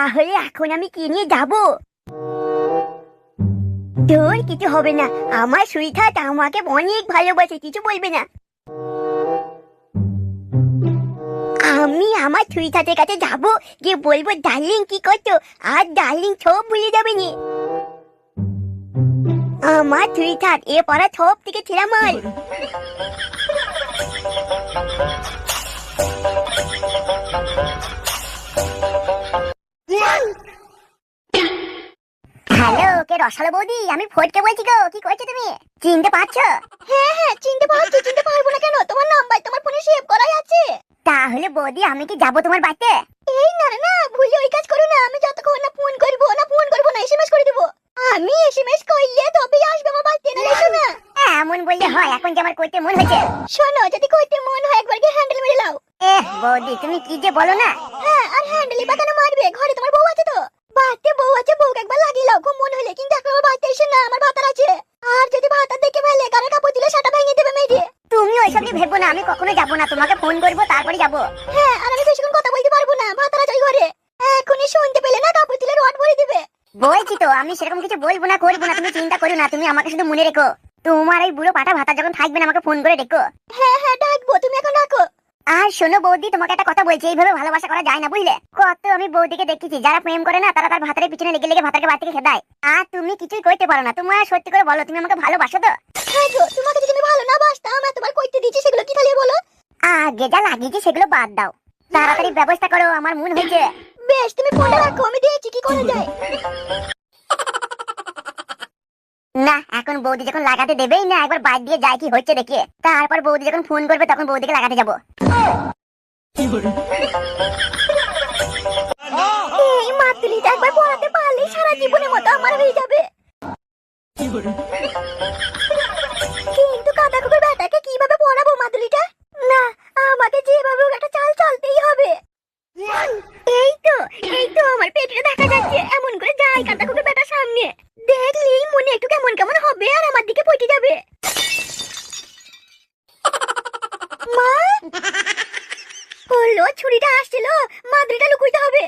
তাহলে এখন আমি কি নিয়ে যাব? ধর কিছু হবে না, আমার সুইটহার্ট আমাকে অনেক ভালোবাসে, কিছু বলবে না। আমি আমার সুইটহার্টের কাছে যাব, গিয়ে বলবো ডার্লিং কি করছো, আর ডার্লিং সব ভুলে যাবে নি। আমার সুইটহার্ট এ পড়া সব থেকে ছেঁড়া মাল। হ্যালো, কে রসালো বৌদি? আমি ফটকে বলছি গো। কি করছো তুমি? চিনতে পারছো? হ্যাঁ হ্যাঁ চিনতে পারছি, চিনতে পারবো না কেন? তোমার নাম্বার তোমার ফোনে সেভ করাই আছে। তাহলে বৌদি আমি কি যাবো তোমার বাড়িতে? এই না না না, ভুলে ওই কাজ করো না। আমি যতক্ষণ না ফোন করবো না এসএমএস করে দেবো। আমি এসএমএস করলে তবেই আসবে আমার বাড়িতে, না এসো না। এমন বললে হয়? এখন যে আমার করতে মন হয়েছে। শোনো, যদি করতে মন হয় একবার গিয়ে হ্যান্ডেল মেরে নাও। বৌদি তুমি কি যে বলো না। হ্যাঁ, আর হ্যান্ডেলই বা কেন মারবে? ঘরে তোমার বউ আছে তো। বাড়িতে বউ আছে, বউকে একবার লাগিয়ে নাও খুব মন হলে। কিন্তু এখন আমার বাড়িতে এসে না, আমার ভাতার আছে। আর যদি ভাতার দেখে ফেলে কারো কাপড় দিলে সেটা ভেঙে দেবে মেরে। তুমি ওইসব নিয়ে ভেবো না, আমি কখনো যাবো না। তোমাকে ফোন করবো তারপরে যাবো। হ্যাঁ, আর আমি বেশিক্ষণ কথা বলতে পারবো না, ভাতার আছে ওই ঘরে। এখনই শুনতে পেলে না কাপড় দিলে রড ভরে দিবে। বলছি তো, আমি সেরকম কিছু বলবো না, করবো না। তুমি চিন্তা করো না, তুমি আমাকে শুধু মনে রেখো। তোমার এই বুড়ো পাটা ভাতা যখন থাকবে না, আমাকে ফোন করে ডেকো। হ্যাঁ হ্যাঁ ডাকবো, তুমি এখন রাখো। আর শোনো বৌদি, তোমাকে একটা কথা বলছি, এইভাবে ভালোবাসা করা যায় না বুঝলে। কত আমি বৌদিকে দেখেছি, যারা প্রেম করে না তারা তার ভাতারের পিছনে লেগে লেগে ভাতারকে বাড়ি থেকে খেদায়। আর তুমি কিছুই করতে পারো না। তোমার সত্যি করে বলো, তুমি আমাকে ভালোবাসো তো? হ্যাঁ গো, তোমাকে যদি আমি ভালো না বাসতাম এতবার কইতে দিয়েছি, সেগুলো কি তাহলে বলো? আগে যা লাগিয়েছি সেগুলো বাদ দাও, তাড়াতাড়ি ব্যবস্থা করো, আমার মন হয়েছে। বেশ, তুমি ফোনটা রাখো, আমি দেখছি কি করা যায়। না, এখন বৌদি যখন লাগাতে দেবেই না, একবার বাইরে দিয়ে যায় কি হচ্ছে দেখে, তারপর বৌদি যখন ফোন করবে তখন বৌদিকে লাগাতে যাবো। এই মাতুলিটা একবার পড়াতে পারলে সারা জীবনের মতো আমার হয়ে যাবে। কিন্তু কাদা কুকুর বেটাকে কিভাবে পড়াবো মাতুলিটা? না, আমাকে যেভাবে হোক একটা চাল চলতেই হবে। এই তো আমার পেটটা দেখা যাচ্ছে। এমন করে যাই কাদা কুকুর বেটার সামনে, দেখলি মনে একটু কেমন কেমন হবে আর আমার দিকে পড়ে যাবে। মা হলো, ছুরিটা আসছিল, মাদুরিটা লুকুইতে হবে।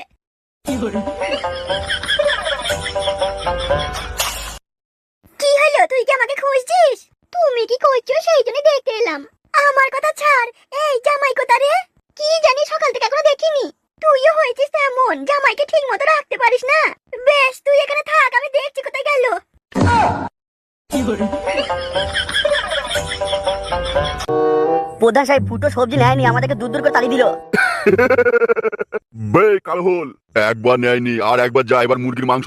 কি হলো, তুই কি আমাকে খুঁজছিস? তুমি কি করছো সেই জন্য দেখতে এলাম। আমার কথা ছাড়, এই জামাই কোথারে? কি জানি, সকাল থেকে এখনো দেখিনি। তুইও হয়েছিস এমন, জামাইকে ঠিক মতো রাখতে পারিস না। বেশ, তুই এখানে থাক, আমি দেখছি কোথায় গেল। প্রধান সাহেব ফুটো সবজি নেয়নি, আমাদেরকে দূর দূর করে তাড়িয়ে দিল। বে কালহোল, একবার নেয়নি আর একবার যা, এবার মুরগির মাংস